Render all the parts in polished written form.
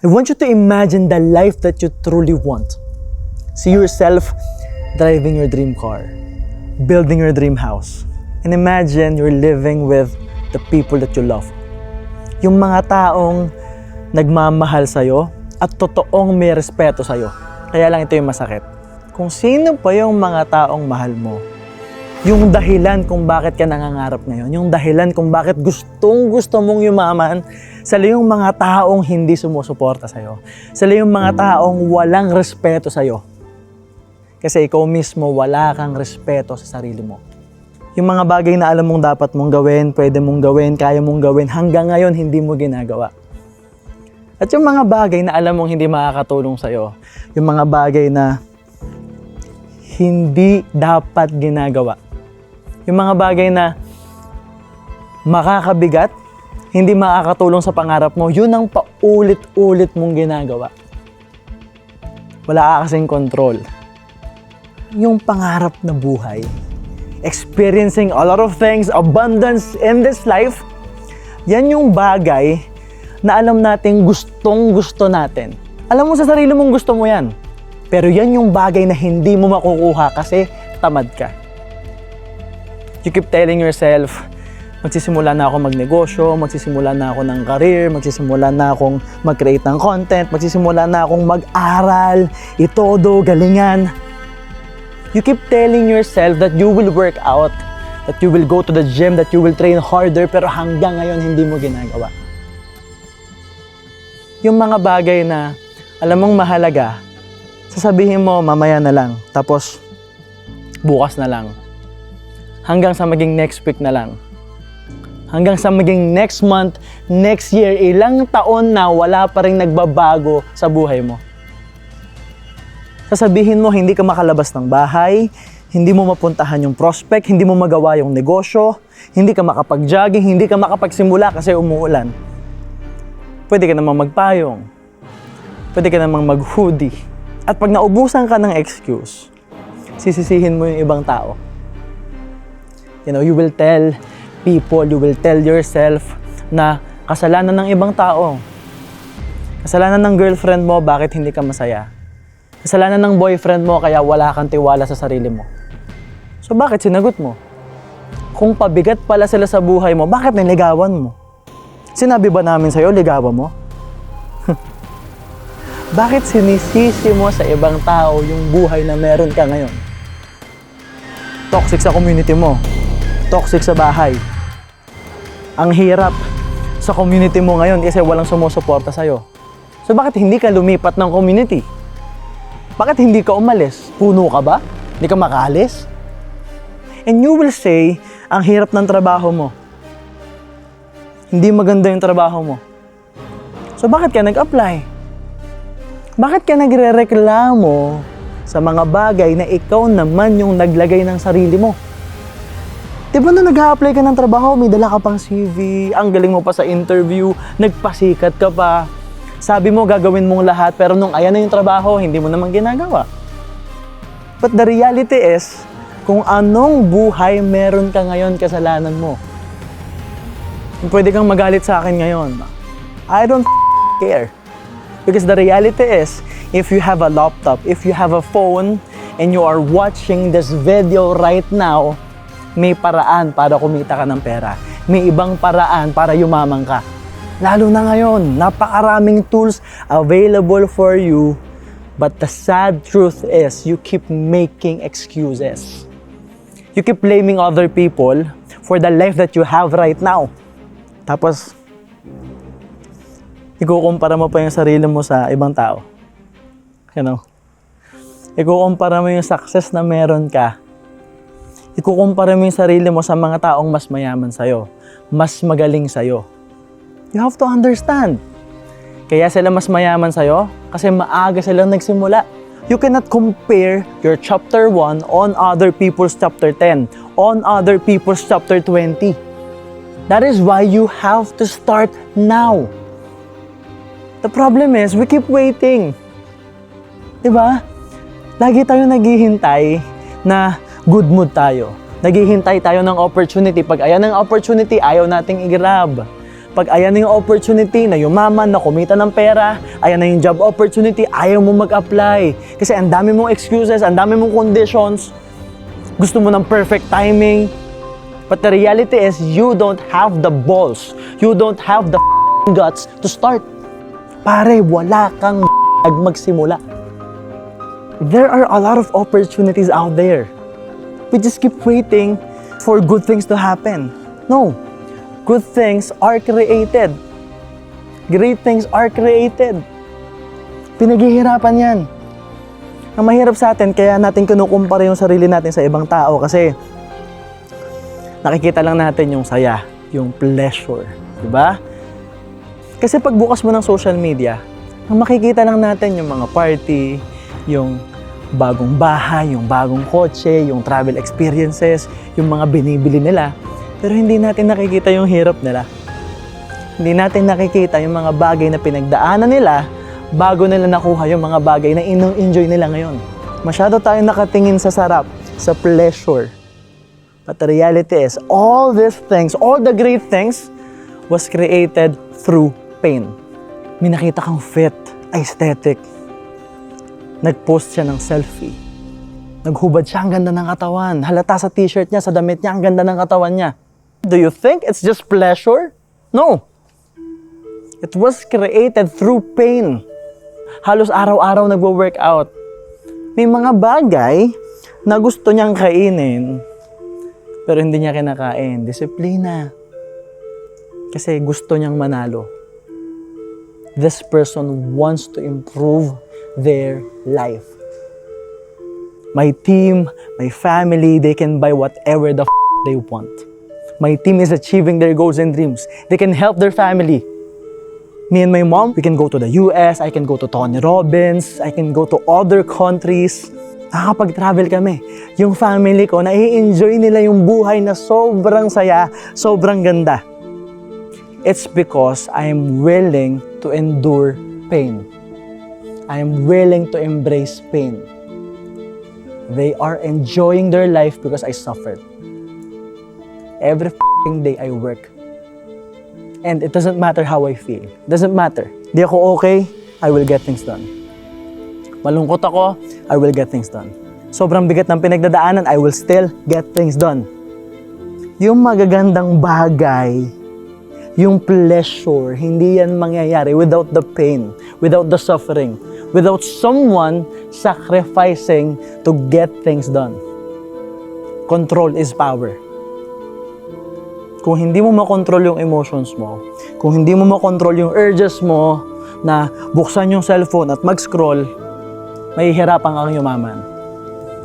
I want you to imagine the life that you truly want. See yourself driving your dream car, building your dream house, and imagine you're living with the people that you love. Yung mga taong nagmamahal sa'yo at totoong may respeto sa'yo. Kaya lang ito yung masakit. Kung sino pa yung mga taong mahal mo, yung dahilan kung bakit ka nangangarap ngayon, yung dahilan kung bakit gustong-gusto mong yumaman, sila yung mga taong hindi sumusuporta sa'yo. Sila yung mga taong walang respeto sa'yo. Kasi ikaw mismo, wala kang respeto sa sarili mo. Yung mga bagay na alam mong dapat mong gawin, pwede mong gawin, kaya mong gawin, hanggang ngayon hindi mo ginagawa. At yung mga bagay na alam mong hindi makakatulong sa'yo, yung mga bagay na hindi dapat ginagawa. Yung mga bagay na makakabigat, hindi makakatulong sa pangarap mo, yun ang paulit-ulit mong ginagawa. Wala ka kasing control. Yung pangarap na buhay, experiencing a lot of things, abundance in this life, yan yung bagay na alam natin gustong-gusto natin. Alam mo sa sarili mong gusto mo yan. Pero yan yung bagay na hindi mo makukuha kasi tamad ka. You keep telling yourself, magsisimula na ako magnegosyo, magsisimula na ako ng career, magsisimula na akong mag-create ng content, magsisimula na akong mag-aral, itodo, galingan. You keep telling yourself that you will work out, that you will go to the gym, that you will train harder, pero hanggang ngayon hindi mo ginagawa. Yung mga bagay na alam mong mahalaga, sasabihin mo mamaya na lang, tapos bukas na lang. Hanggang sa maging next week na lang. Hanggang sa maging next month, next year, ilang taon na wala pa rin nagbabago sa buhay mo. Sasabihin mo hindi ka makalabas ng bahay, hindi mo mapuntahan yung prospect, hindi mo magawa yung negosyo, hindi ka makapag-jogging, hindi ka makapagsimula kasi umuulan. Pwede ka namang magpayong. Pwede ka namang mag-hoodie. At pag naubusan ka ng excuse, sisisihin mo yung ibang tao. You know, you will tell people, you will tell yourself na kasalanan ng ibang tao. Kasalanan ng girlfriend mo, bakit hindi ka masaya? Kasalanan ng boyfriend mo, kaya wala kang tiwala sa sarili mo. So bakit sinagot mo? Kung pabigat pala sila sa buhay mo, bakit niligawan mo? Sinabi ba namin sa'yo, ligawan mo? Bakit sinisisi mo sa ibang tao yung buhay na meron ka ngayon? Toxic sa community mo. Toxic sa bahay. Ang hirap sa community mo ngayon kasi walang sumusuporta sa'yo. So bakit hindi ka lumipat ng community? Bakit hindi ka umalis? Puno ka ba? Hindi ka makaalis? And you will say, ang hirap ng trabaho mo. Hindi maganda yung trabaho mo. So bakit ka nag-apply? Bakit ka nagre-reklamo sa mga bagay na ikaw naman yung naglagay ng sarili mo? Diba na nag-a-apply ka ng trabaho, may dala ka pang CV, ang galing mo pa sa interview, nagpasikat ka pa. Sabi mo gagawin mong lahat, pero nung ayan na yung trabaho, hindi mo naman ginagawa. But the reality is, kung anong buhay meron ka ngayon, kasalanan mo. Pwede kang magalit sa akin ngayon. I don't care. Because the reality is, if you have a laptop, if you have a phone, and you are watching this video right now, may paraan para kumita ka ng pera. May ibang paraan para yumaman ka. Lalo na ngayon, napakaraming tools available for you. But the sad truth is, you keep making excuses. You keep blaming other people for the life that you have right now. Tapos, ikukumpara mo pa yung sarili mo sa ibang tao. You know? Ikukumpara mo yung success na meron ka. Ikukumpara mo yung sarili mo sa mga taong mas mayaman sa'yo, mas magaling sa'yo. You have to understand. Kaya sila mas mayaman sa'yo kasi maaga silang nagsimula. You cannot compare your chapter 1 on other people's chapter 10, on other people's chapter 20. That is why you have to start now. The problem is, we keep waiting. Diba? Lagi tayo naghihintay na good mood tayo. Naghihintay tayo ng opportunity. Pag ayan ang opportunity, ayaw nating i-grab. Pag ayan na yung opportunity na yumaman, na kumita ng pera, ayan na yung job opportunity, ayaw mo mag-apply. Kasi ang dami mong excuses, ang dami mong conditions. Gusto mo ng perfect timing. But the reality is, you don't have the balls. You don't have the guts to start. Pare, wala kang magsimula. There are a lot of opportunities out there. We just keep waiting for good things to happen. No. Good things are created. Great things are created. Pinaghihirapan yan. Ang mahirap sa atin, kaya natin kinukumpara yung sarili natin sa ibang tao kasi nakikita lang natin yung saya, yung pleasure. Diba? Kasi pagbukas mo ng social media, ang makikita lang natin yung mga party, yung bagong bahay, yung bagong kotse, yung travel experiences, yung mga binibili nila. Pero hindi natin nakikita yung hirap nila. Hindi natin nakikita yung mga bagay na pinagdaanan nila bago nila nakuha yung mga bagay na enjoy nila ngayon. Masyado tayong nakatingin sa sarap, sa pleasure. But the reality is, all these things, all the great things was created through pain. May nakita kang fit, aesthetic. Nag-post siya ng selfie. Naghubad siya, ang ganda ng katawan. Halata sa t-shirt niya, sa damit niya, ang ganda ng katawan niya. Do you think it's just pleasure? No. It was created through pain. Halos araw-araw nagwo-workout. May mga bagay na gusto niyang kainin, pero hindi niya kinakain. Disiplina. Kasi gusto niyang manalo. This person wants to improve their life. My team, my family, they can buy whatever the they want. My team is achieving their goals and dreams. They can help their family. Me and my mom, we can go to the US, I can go to Tony Robbins, I can go to other countries. Nakakapag-travel kami. Yung family ko, nai-enjoy nila yung buhay na sobrang saya, sobrang ganda. It's because I am willing to endure pain. I am willing to embrace pain. They are enjoying their life because I suffered. Every day I work. And it doesn't matter how I feel. It doesn't matter. Di ako okay, I will get things done. Malungkot ako, I will get things done. Sobrang bigat ng pinagdadaanan, I will still get things done. Yung magagandang bagay, yung pleasure, hindi yan mangyayari without the pain, without the suffering, without someone sacrificing to get things done. Control is power. Kung hindi mo makontrol yung emotions mo, kung hindi mo makontrol yung urges mo na buksan yung cellphone at mag-scroll, mahihirapan kang yumaman.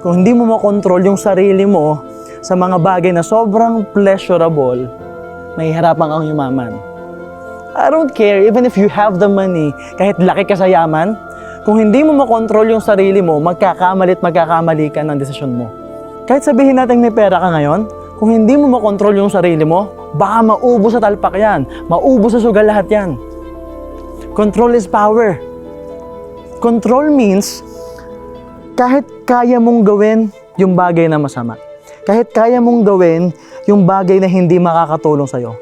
Kung hindi mo makontrol yung sarili mo sa mga bagay na sobrang pleasurable, mahihirapan kang yumaman. I don't care, even if you have the money, kahit laki ka sa yaman, kung hindi mo makontrol yung sarili mo, magkakamali ka ng desisyon mo. Kahit sabihin natin may pera ka ngayon, kung hindi mo makontrol yung sarili mo, baka maubos sa talpak yan, maubos sa sugal lahat yan. Control is power. Control means, kahit kaya mong gawin yung bagay na masama, kahit kaya mong gawin yung bagay na hindi makakatulong sa'yo,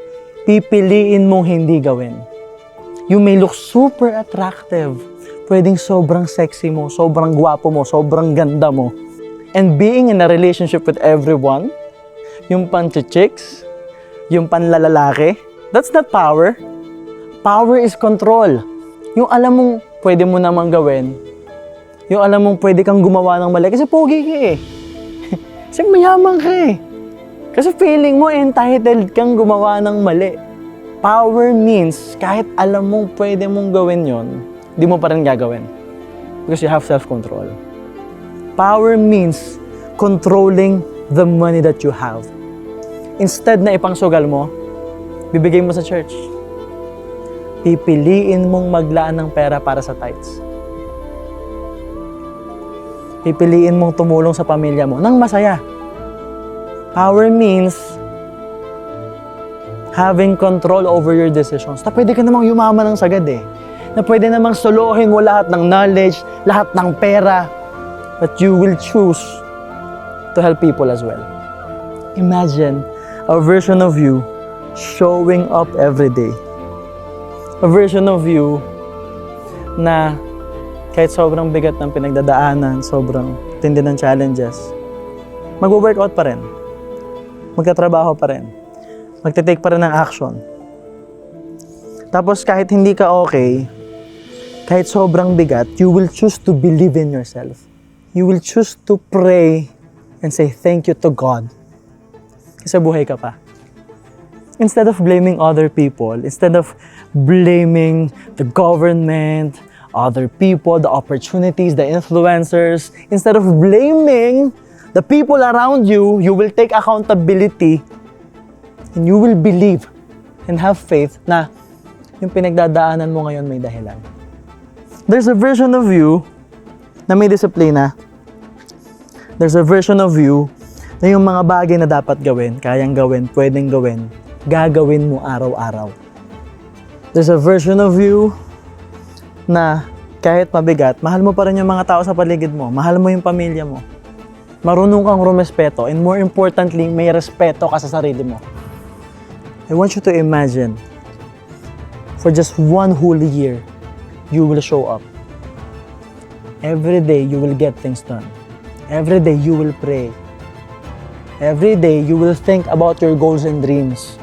pipiliin mong hindi gawin. You may look super attractive, pwedeng sobrang sexy mo, sobrang gwapo mo, sobrang ganda mo, and being in a relationship with everyone, yung panchichicks, yung panlalalaki, that's not power. Power is control. Yung alam mong pwede mo namang gawin, yung alam mong pwede kang gumawa ng mali, kasi pogi ka eh. Kasi mayaman ka eh. Kasi feeling mo entitled kang gumawa ng mali. Power means kahit alam mong pwede mong gawin yon, di mo pa rin gagawin. Because you have self-control. Power means controlling the money that you have. Instead na ipangsugal mo, bibigay mo sa church. Pipiliin mong maglaan ng pera para sa tithes. Pipiliin mong tumulong sa pamilya mo nang masaya. Power means having control over your decisions. Na pwede ka namang yumaman ng sagad eh. Na pwede namang solohin mo lahat ng knowledge, lahat ng pera, but you will choose to help people as well. Imagine a version of you showing up every day, A version of you na kahit sobrang bigat ng pinagdadaanan, sobrang tindi ng challenges, magwo-workout pa rin. Magtatrabaho pa rin. Magte-take pa rin ng action. Tapos kahit hindi ka okay, kahit sobrang bigat, you will choose to believe in yourself. You will choose to pray and say thank you to God. Kasi buhay ka pa. Instead of blaming other people, instead of blaming the government, other people, the opportunities, the influencers, instead of blaming the people around you, you will take accountability and you will believe and have faith na yung pinagdadaanan mo ngayon may dahilan. There's a version of you na may disiplina. There's a version of you na yung mga bagay na dapat gawin, kayang gawin, pwedeng gawin, gagawin mo araw-araw. There's a version of you na kahit mabigat, mahal mo pa rin yung mga tao sa paligid mo, mahal mo yung pamilya mo, marunong kang rumespeto, and more importantly, may respeto ka sa sarili mo. I want you to imagine, for just one whole year, you will show up. Every day, you will get things done. Every day, you will pray. Every day, you will think about your goals and dreams.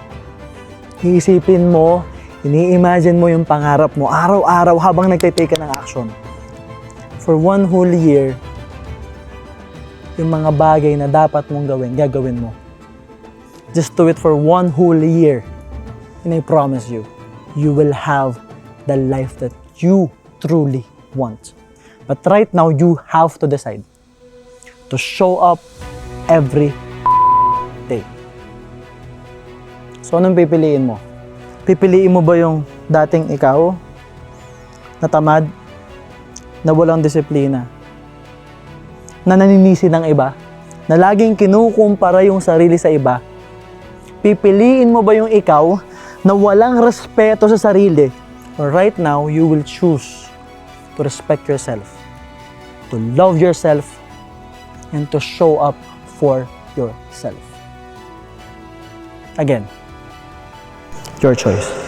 Iisipin mo, ini-imagine mo yung pangarap mo araw-araw habang nagtitake ka ng action. For one whole year, yung mga bagay na dapat mong gawin, gagawin mo. Just do it for one whole year. And I promise you, you will have the life that you truly want. But right now, you have to decide to show up every day. So, anong pipiliin mo? Pipiliin mo ba yung dating ikaw, na tamad, na walang disiplina, na naninisi ng iba, na laging kinukumpara yung sarili sa iba? Pipiliin mo ba yung ikaw na walang respeto sa sarili? Or right now, you will choose to respect yourself, to love yourself, and to show up for yourself. Again, your choice.